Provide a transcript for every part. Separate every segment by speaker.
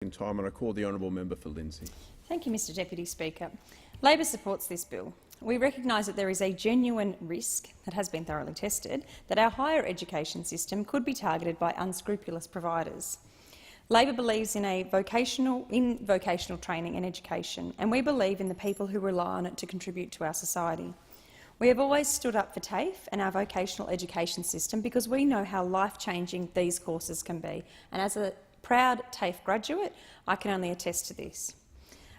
Speaker 1: in time, and I call the honourable member for Lindsay.
Speaker 2: Thank you, Mr Deputy Speaker. Labor supports this bill. We recognise that there is a genuine risk that has been thoroughly tested that our higher education system could be targeted by unscrupulous providers. Labor believes in vocational training and education, and we believe in the people who rely on it to contribute to our society. We have always stood up for TAFE and our vocational education system because we know how life-changing these courses can be, and as a proud TAFE graduate, I can only attest to this.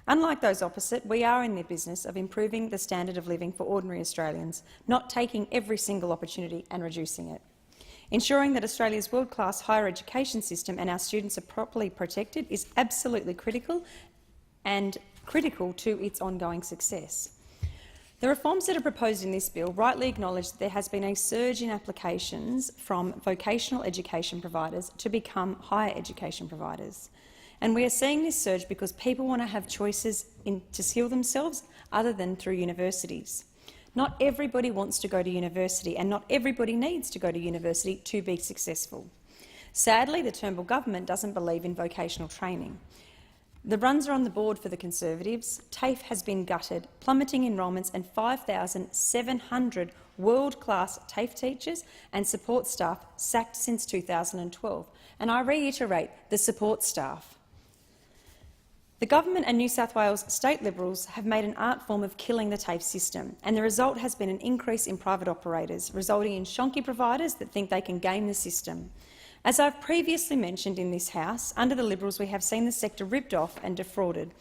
Speaker 2: Unlike those opposite, we are in the business of improving the standard of living for ordinary Australians, not taking every single opportunity and reducing it. Ensuring that Australia's world-class higher education system and our students are properly protected is absolutely critical to its ongoing success. The reforms that are proposed in this bill rightly acknowledge that there has been a surge in applications from vocational education providers to become higher education providers. And we are seeing this surge because people want to have choices to skill themselves other than through universities. Not everybody wants to go to university, and not everybody needs to go to university to be successful. Sadly, the Turnbull government doesn't believe in vocational training. The runs are on the board for the Conservatives. TAFE has been gutted, plummeting enrolments, and 5,700 world-class TAFE teachers and support staff sacked since 2012. And I reiterate, the support staff. The government and New South Wales state Liberals have made an art form of killing the TAFE system, and the result has been an increase in private operators, resulting in shonky providers that think they can game the system. As I've previously mentioned in this House, under the Liberals we have seen the sector ripped off and defrauded,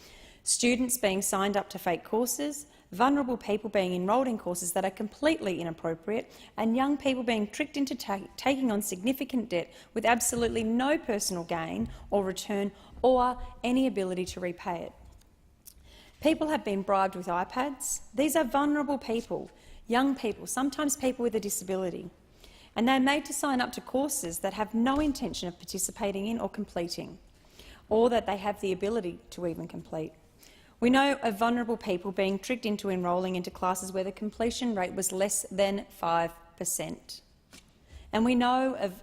Speaker 2: students being signed up to fake courses, vulnerable people being enrolled in courses that are completely inappropriate, and young people being tricked into taking on significant debt with absolutely no personal gain or return or any ability to repay it. People have been bribed with iPads. These are vulnerable people, young people, sometimes people with a disability, and they're made to sign up to courses that have no intention of participating in or completing, or that they have the ability to even complete. We know of vulnerable people being tricked into enrolling into classes where the completion rate was less than 5%. And we know of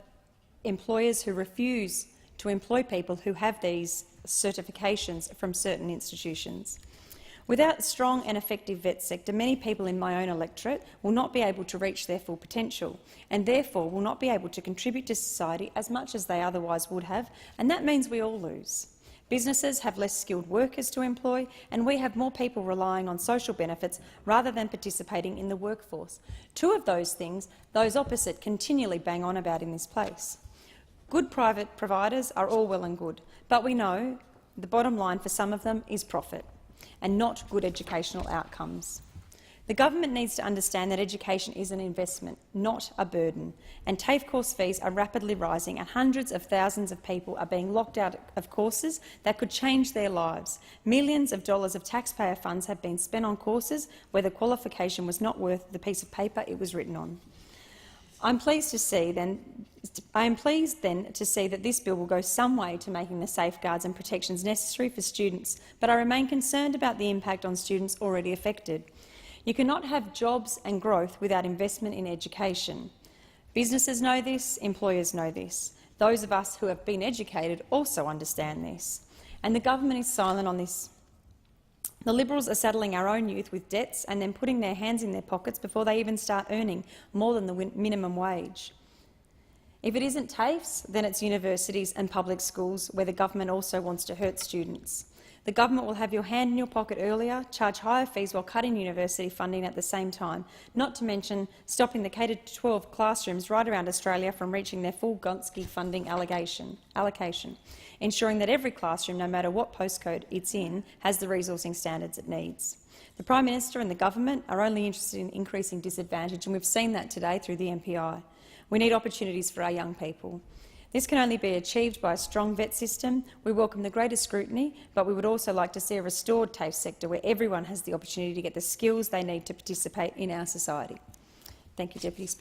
Speaker 2: employers who refuse to employ people who have these certifications from certain institutions. Without a strong and effective vet sector, many people in my own electorate will not be able to reach their full potential and therefore will not be able to contribute to society as much as they otherwise would have, and that means we all lose. Businesses have less skilled workers to employ, and we have more people relying on social benefits rather than participating in the workforce. Two of those things those opposite continually bang on about in this place. Good private providers are all well and good, but we know the bottom line for some of them is profit and not good educational outcomes. The government needs to understand that education is an investment, not a burden, and TAFE course fees are rapidly rising and hundreds of thousands of people are being locked out of courses that could change their lives. Millions of dollars of taxpayer funds have been spent on courses where the qualification was not worth the piece of paper it was written on. I am pleased to see that this bill will go some way to making the safeguards and protections necessary for students, but I remain concerned about the impact on students already affected. You cannot have jobs and growth without investment in education. Businesses know this, employers know this. Those of us who have been educated also understand this, and the government is silent on this. The Liberals are saddling our own youth with debts and then putting their hands in their pockets before they even start earning more than the minimum wage. If it isn't TAFEs, then it's universities and public schools where the government also wants to hurt students. The government will have your hand in your pocket earlier, charge higher fees while cutting university funding at the same time, not to mention stopping the K-12 classrooms right around Australia from reaching their full Gonski funding allocation, ensuring that every classroom, no matter what postcode it's in, has the resourcing standards it needs. The Prime Minister and the government are only interested in increasing disadvantage, and we've seen that today through the MPI. We need opportunities for our young people. This can only be achieved by a strong vet system. We welcome the greater scrutiny, but we would also like to see a restored TAFE sector where everyone has the opportunity to get the skills they need to participate in our society. Thank you, Deputy Speaker.